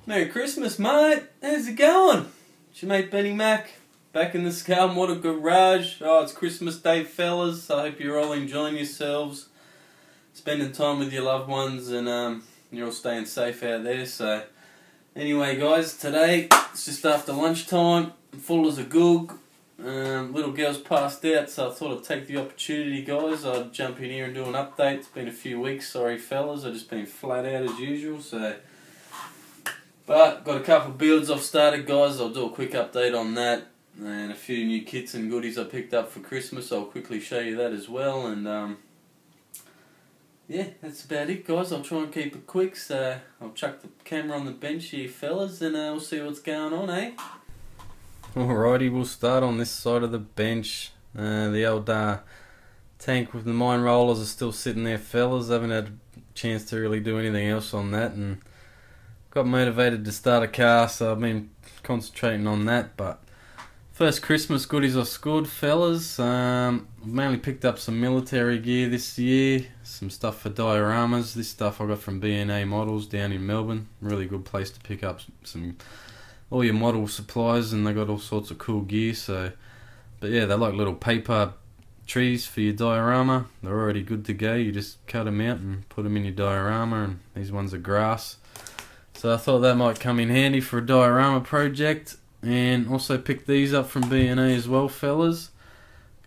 Merry Christmas, mate. How's it going? It's your mate Benny Mac, back in the Scarlwater garage. Oh, it's Christmas Day, fellas. I hope you're all enjoying yourselves, spending time with your loved ones, and you're all staying safe out there. So, anyway, guys, today it's just after lunchtime. I'm full as a goog. Little girl's passed out, so I thought I'd take the opportunity, guys. I'd jump in here and do an update. It's been a few weeks, sorry fellas. I've just been flat out as usual, so. But got a couple of builds I've started, guys. I'll do a quick update on that, and a few new kits and goodies I picked up for Christmas. I'll quickly show you that as well, and yeah, that's about it, guys. I'll try and keep it quick, so I'll chuck the camera on the bench here, fellas, and we'll see what's going on, eh? Alrighty, we'll start on this side of the bench. The old tank with the mine rollers are still sitting there, fellas. Haven't had a chance to really do anything else on that, and got motivated to start a car, so I've been concentrating on that. But first Christmas goodies I scored, fellas. I've mainly picked up some military gear this year, some stuff for dioramas. This stuff I got from B&A Models down in Melbourne. Really good place to pick up all your model supplies, and they got all sorts of cool gear. So, but yeah, they're like little paper trees for your diorama. They're already good to go. You just cut them out and put them in your diorama, and these ones are grass. So I thought that might come in handy for a diorama project. And also picked these up from B&A as well, fellas.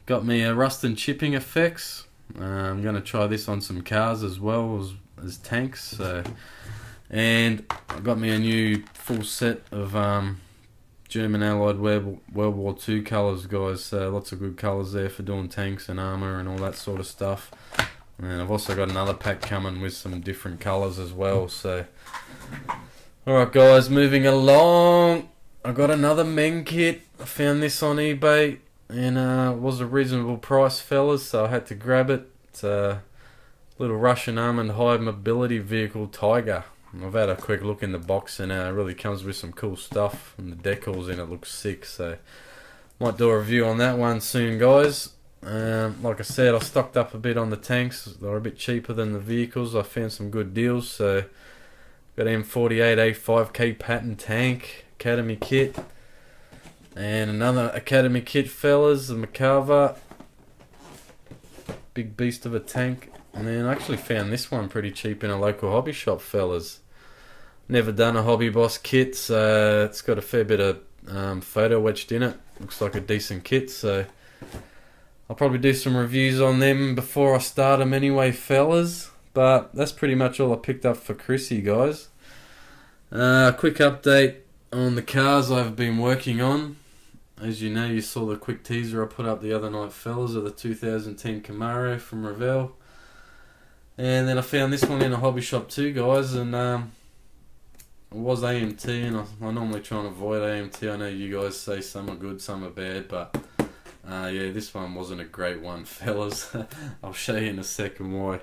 Got me a rust and chipping effects. I'm going to try this on some cars as well as tanks. So, and I got me a new full set of German Allied World War II colours, guys. So lots of good colours there for doing tanks and armour and all that sort of stuff. And I've also got another pack coming with some different colours as well. So, alright, guys, moving along. I got another Meng kit. I found this on eBay, and it was a reasonable price, fellas, so I had to grab it. It's a little Russian armoured high mobility vehicle Tiger. I've had a quick look in the box, and it really comes with some cool stuff, and the decals in it looks sick, so might do a review on that one soon, guys. Like I said, I stocked up a bit on the tanks. They're a bit cheaper than the vehicles. I found some good deals, so got M48A5K pattern tank Academy kit, and another Academy kit, fellas, the Macava, big beast of a tank. And then I actually found this one pretty cheap in a local hobby shop, fellas. Never done a Hobby Boss kit, so it's got a fair bit of photo etched in it. Looks like a decent kit, so I'll probably do some reviews on them before I start them anyway, fellas. But that's pretty much all I picked up for Chrissy, guys. Quick update on the cars I've been working on. As you know, you saw the quick teaser I put up the other night, fellas, of the 2010 Camaro from Revell. And then I found this one in a hobby shop too, guys, and it was AMT, and I normally try and avoid AMT. I know you guys say some are good, some are bad, but yeah, this one wasn't a great one, fellas. I'll show you in a second why.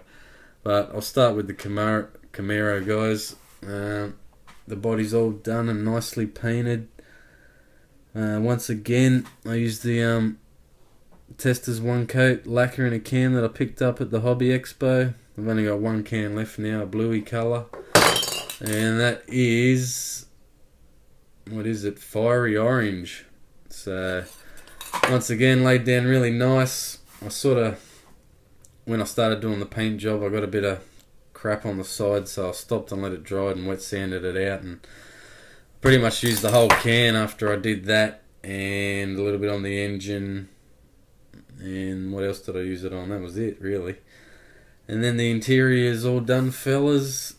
But I'll start with the Camaro, guys. The body's all done and nicely painted. Once again, I used the Testors one coat lacquer in a can that I picked up at the Hobby Expo. I've only got one can left now, a bluey colour, and that is, what is it, fiery orange. So once again, laid down really nice. I sort of, when I started doing the paint job, I got a bit of crap on the side, so I stopped and let it dry and wet sanded it out, and pretty much used the whole can after I did that, and a little bit on the engine, and what else did I use it on? That was it, really. And then the interior is all done, fellas.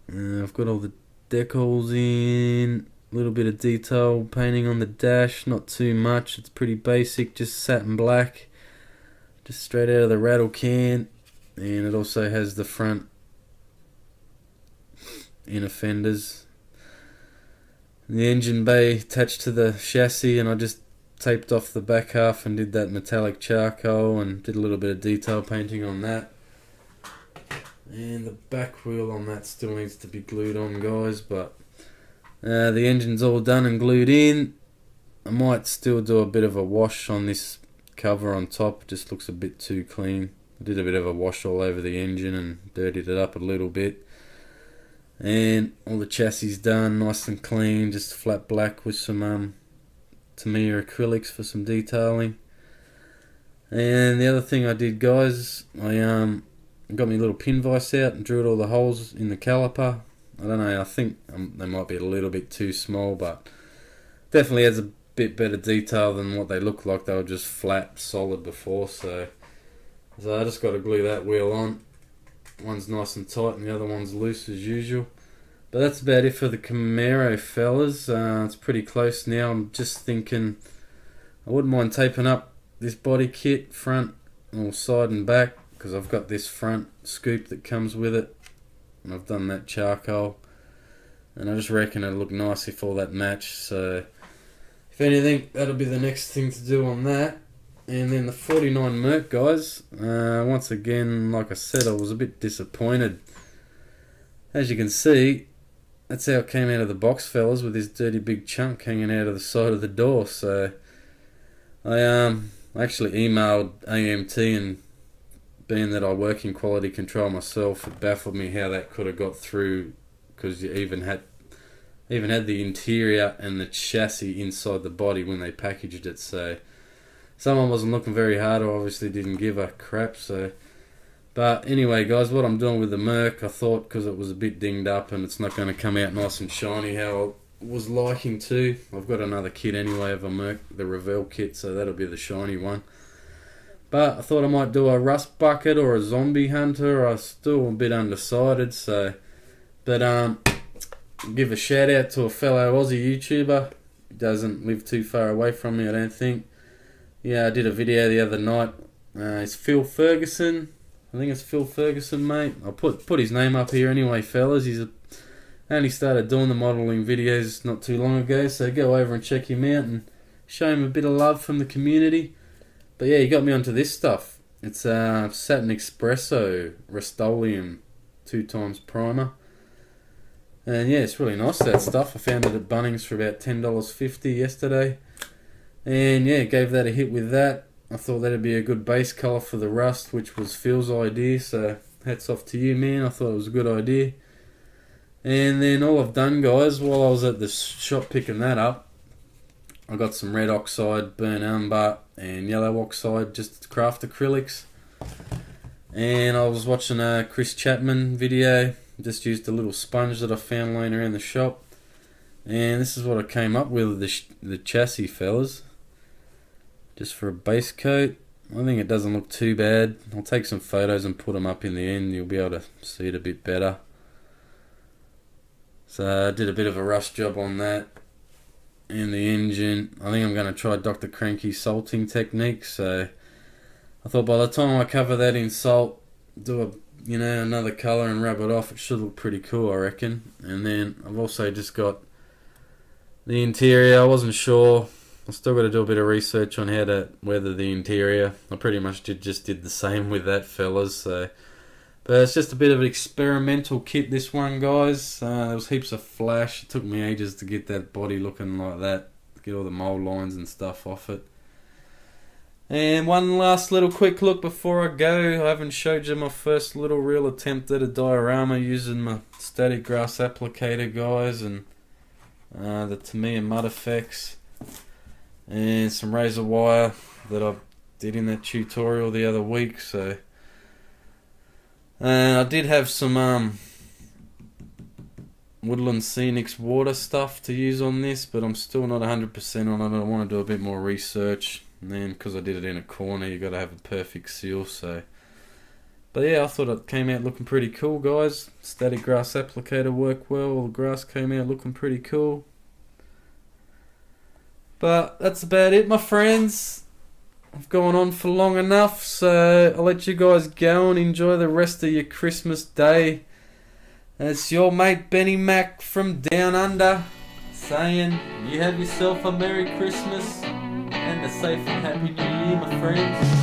I've got all the decals in, a little bit of detail painting on the dash, not too much, it's pretty basic, just satin black, just straight out of the rattle can. And it also has the front inner fenders. The engine bay attached to the chassis, and I just taped off the back half and did that metallic charcoal and did a little bit of detail painting on that. And the back wheel on that still needs to be glued on, guys, but the engine's all done and glued in. I might still do a bit of a wash on this cover on top, it just looks a bit too clean. I did a bit of a wash all over the engine and dirtied it up a little bit. And all the chassis done, nice and clean, just flat black with some Tamiya acrylics for some detailing. And the other thing I did, guys, I got my little pin vise out and drilled all the holes in the caliper. I don't know, I think they might be a little bit too small, but definitely has a bit better detail than what they look like. They were just flat, solid before, so I just got to glue that wheel on. One's nice and tight and the other one's loose as usual. But that's about it for the Camaro, fellas. It's pretty close now. I'm just thinking I wouldn't mind taping up this body kit, front or side and back, because I've got this front scoop that comes with it, and I've done that charcoal, and I just reckon it'll look nice if all that match. So if anything, that'll be the next thing to do on that. And then the 49 Merc, guys, once again, like I said, I was a bit disappointed. As you can see, that's how it came out of the box, fellas, with this dirty big chunk hanging out of the side of the door. So I actually emailed AMT, and being that I work in quality control myself, it baffled me how that could have got through, because you even had the interior and the chassis inside the body when they packaged it. So someone wasn't looking very hard, or obviously didn't give a crap. So, but anyway, guys, what I'm doing with the Merc, I thought, because it was a bit dinged up and it's not going to come out nice and shiny how I was liking to. I've got another kit anyway of a Merc, the Revell kit, so that'll be the shiny one. But I thought I might do a rust bucket or a zombie hunter. I'm still a bit undecided. So, but give a shout out to a fellow Aussie YouTuber. He doesn't live too far away from me, I don't think. Yeah, I did a video the other night. It's Phil Ferguson. I think it's Phil Ferguson, mate. I'll put his name up here anyway, fellas. He's only started doing the modelling videos not too long ago, so go over and check him out and show him a bit of love from the community. But yeah, he got me onto this stuff. It's Satin Espresso Rust-Oleum 2x primer. And yeah, it's really nice, that stuff. I found it at Bunnings for about $10.50 yesterday. And yeah, gave that a hit with that. I thought that'd be a good base colour for the rust, which was Phil's idea. So hats off to you, man. I thought it was a good idea. And then all I've done, guys, while I was at the shop picking that up, I got some red oxide, burnt umber, and yellow oxide, just craft acrylics. And I was watching a Chris Chapman video. Just used a little sponge that I found laying around the shop. And this is what I came up with, the chassis, fellas. Just for a base coat. I think it doesn't look too bad. I'll take some photos and put them up in the end. You'll be able to see it a bit better. So I did a bit of a rust job on that. And the engine. I think I'm going to try Dr. Cranky's salting technique. So I thought by the time I cover that in salt, do another colour and rub it off, it should look pretty cool, I reckon. And then I've also just got the interior. I wasn't sure. I still got to do a bit of research on how to weather the interior. I pretty much just did the same with that, fellas. So, but it's just a bit of an experimental kit, this one, guys. There was heaps of flash. It took me ages to get that body looking like that, get all the mold lines and stuff off it. And one last little quick look before I go. I haven't showed you my first little real attempt at a diorama using my static grass applicator, guys, and the Tamiya mud effects, and some razor wire that I did in that tutorial the other week. So I did have some Woodland Scenics water stuff to use on this, but I'm still not 100% on it. I want to do a bit more research. And then, because I did it in a corner, you got to have a perfect seal. So, but yeah, I thought it came out looking pretty cool, guys. Static grass applicator worked well. The grass came out looking pretty cool. But that's about it, my friends. I've gone on for long enough, so I'll let you guys go and enjoy the rest of your Christmas day. And it's your mate Benny Mac from Down Under saying, you have yourself a Merry Christmas and a safe and happy New Year, my friends.